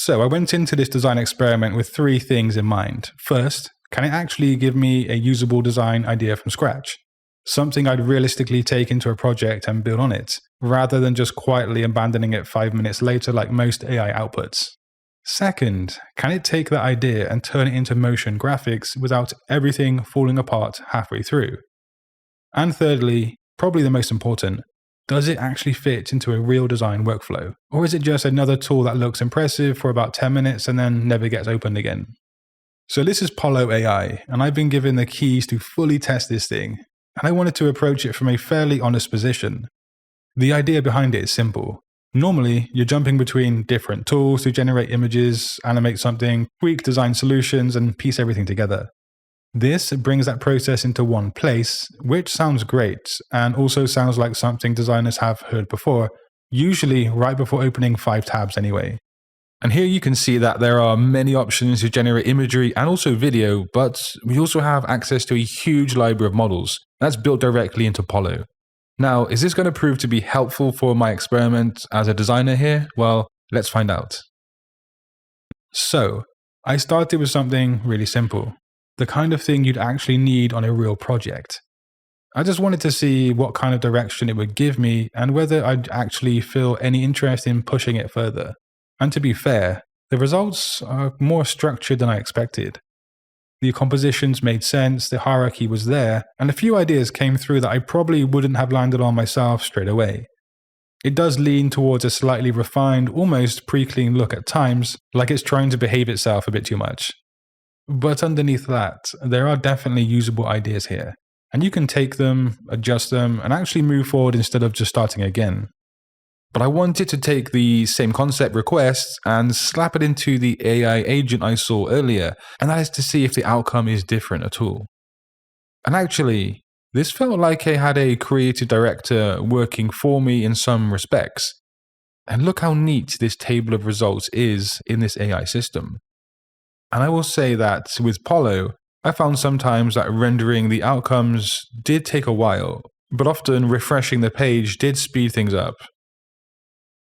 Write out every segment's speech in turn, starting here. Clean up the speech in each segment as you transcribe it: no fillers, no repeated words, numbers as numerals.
So I went into this design experiment with three things in mind. First, can it actually give me a usable design idea from scratch? Something I'd realistically take into a project and build on it, rather than just quietly abandoning it 5 minutes later like most AI outputs. Second, can it take that idea and turn it into motion graphics without everything falling apart halfway through? And thirdly, probably the most important, does it actually fit into a real design workflow? Or is it just another tool that looks impressive for about 10 minutes and then never gets opened again? So this is Pollo AI, and I've been given the keys to fully test this thing, and I wanted to approach it from a fairly honest position. The idea behind it is simple. Normally, you're jumping between different tools to generate images, animate something, tweak design solutions, and piece everything together. This brings that process into one place, which sounds great, and also sounds like something designers have heard before, usually right before opening 5 tabs anyway. And here you can see that there are many options to generate imagery and also video, but we also have access to a huge library of models that's built directly into Pollo. Now, is this going to prove to be helpful for my experiment as a designer here? Well, let's find out. So, I started with something really simple. The kind of thing you'd actually need on a real project. I just wanted to see what kind of direction it would give me and whether I'd actually feel any interest in pushing it further. And to be fair, the results are more structured than I expected. The compositions made sense, the hierarchy was there, and a few ideas came through that I probably wouldn't have landed on myself straight away. It does lean towards a slightly refined, almost pre-clean look at times, like it's trying to behave itself a bit too much. But underneath that, there are definitely usable ideas here, and you can take them, adjust them, and actually move forward instead of just starting again. But I wanted to take the same concept request and slap it into the AI agent I saw earlier, and that is to see if the outcome is different at all. And actually, this felt like I had a creative director working for me in some respects. And look how neat this table of results is in this AI system. And I will say that with Pollo, I found sometimes that rendering the outcomes did take a while, but often refreshing the page did speed things up.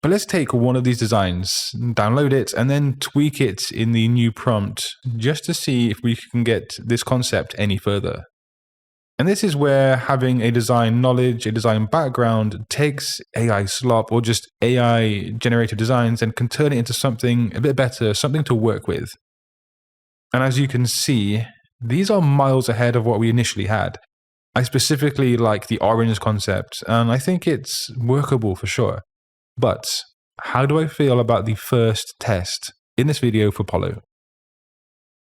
But let's take one of these designs, download it, and then tweak it in the new prompt just to see if we can get this concept any further. And this is where having a design knowledge, a design background takes AI slop or just AI generated designs and can turn it into something a bit better, something to work with. And as you can see, these are miles ahead of what we initially had. I specifically like the orange concept, and I think it's workable for sure. But how do I feel about the first test in this video for Pollo?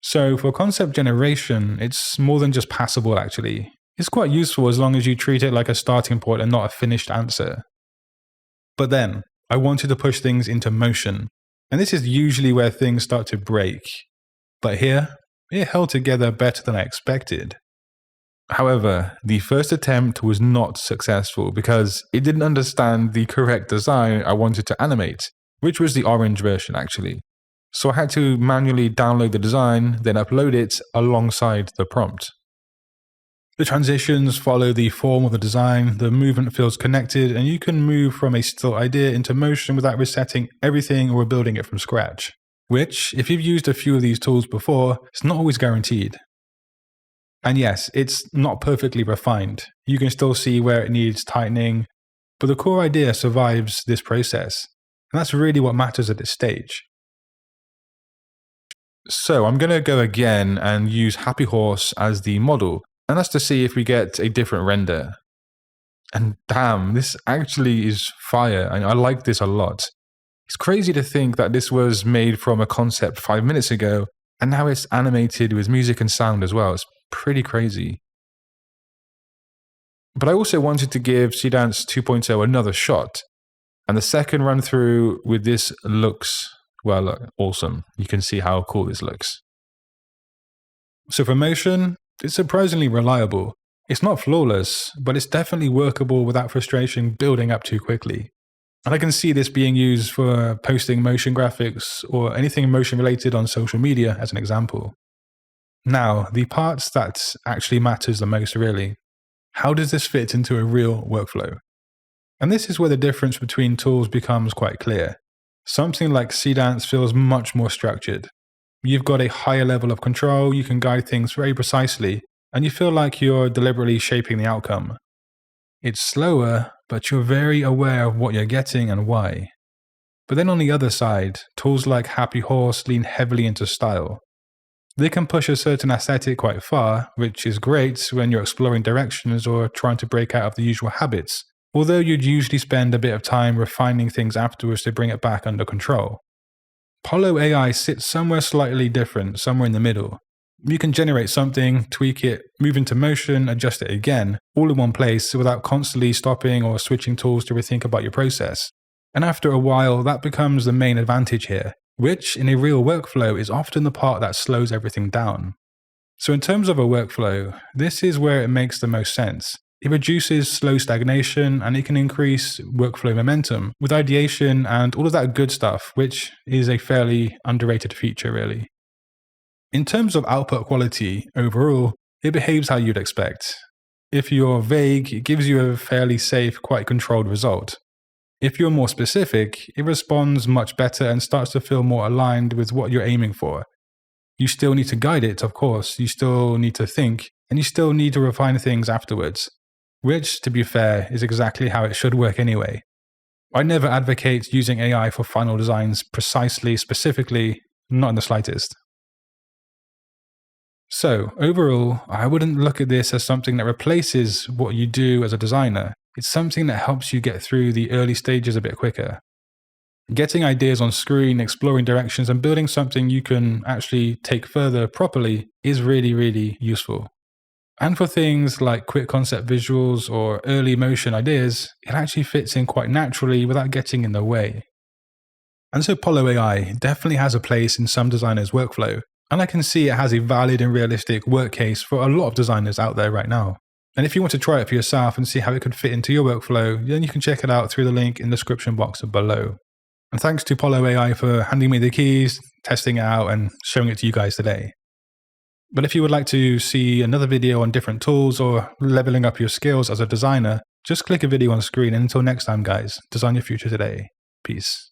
So for concept generation, it's more than just passable actually. It's quite useful as long as you treat it like a starting point and not a finished answer. But then, I wanted to push things into motion, and this is usually where things start to break. But here, it held together better than I expected. However, the first attempt was not successful because it didn't understand the correct design I wanted to animate, which was the orange version actually. So I had to manually download the design, then upload it alongside the prompt. The transitions follow the form of the design, the movement feels connected, and you can move from a still idea into motion without resetting everything or building it from scratch. Which, if you've used a few of these tools before, it's not always guaranteed. And yes, it's not perfectly refined. You can still see where it needs tightening, but the core idea survives this process. And that's really what matters at this stage. So I'm going to go again and use Happy Horse as the model, and that's to see if we get a different render. And damn, this actually is fire, and I like this a lot. It's crazy to think that this was made from a concept 5 minutes ago, and now it's animated with music and sound as well. It's pretty crazy. But I also wanted to give Seedance 2.0 another shot, and the second run through with this looks, well, awesome. You can see how cool this looks. So for motion, it's surprisingly reliable. It's not flawless, but it's definitely workable without frustration building up too quickly. And I can see this being used for posting motion graphics or anything motion related on social media as an example. Now, the parts that actually matters the most really. How does this fit into a real workflow? And this is where the difference between tools becomes quite clear. Something like Seedance feels much more structured. You've got a higher level of control, you can guide things very precisely, and you feel like you're deliberately shaping the outcome. It's slower, but you're very aware of what you're getting and why. But then on the other side, tools like Happy Horse lean heavily into style. They can push a certain aesthetic quite far, which is great when you're exploring directions or trying to break out of the usual habits, although you'd usually spend a bit of time refining things afterwards to bring it back under control. Pollo AI sits somewhere slightly different, somewhere in the middle. You can generate something, tweak it, move into motion, adjust it again, all in one place without constantly stopping or switching tools to rethink about your process. And after a while, that becomes the main advantage here, which in a real workflow is often the part that slows everything down. So in terms of a workflow, this is where it makes the most sense. It reduces slow stagnation and it can increase workflow momentum with ideation and all of that good stuff, which is a fairly underrated feature really. In terms of output quality, overall, it behaves how you'd expect. If you're vague, it gives you a fairly safe, quite controlled result. If you're more specific, it responds much better and starts to feel more aligned with what you're aiming for. You still need to guide it, of course, you still need to think, and you still need to refine things afterwards. Which, to be fair, is exactly how it should work anyway. I never advocate using AI for final designs precisely, specifically, not in the slightest. So, overall, I wouldn't look at this as something that replaces what you do as a designer. It's something that helps you get through the early stages a bit quicker. Getting ideas on screen, exploring directions, and building something you can actually take further properly is really, really useful. And for things like quick concept visuals or early motion ideas, it actually fits in quite naturally without getting in the way. And so Pollo AI definitely has a place in some designers' workflow, and I can see it has a valid and realistic work case for a lot of designers out there right now. And if you want to try it for yourself and see how it could fit into your workflow, then you can check it out through the link in the description box below. And thanks to Pollo AI for handing me the keys, testing it out, and showing it to you guys today. But if you would like to see another video on different tools or leveling up your skills as a designer, just click a video on screen. And until next time, guys, design your future today. Peace.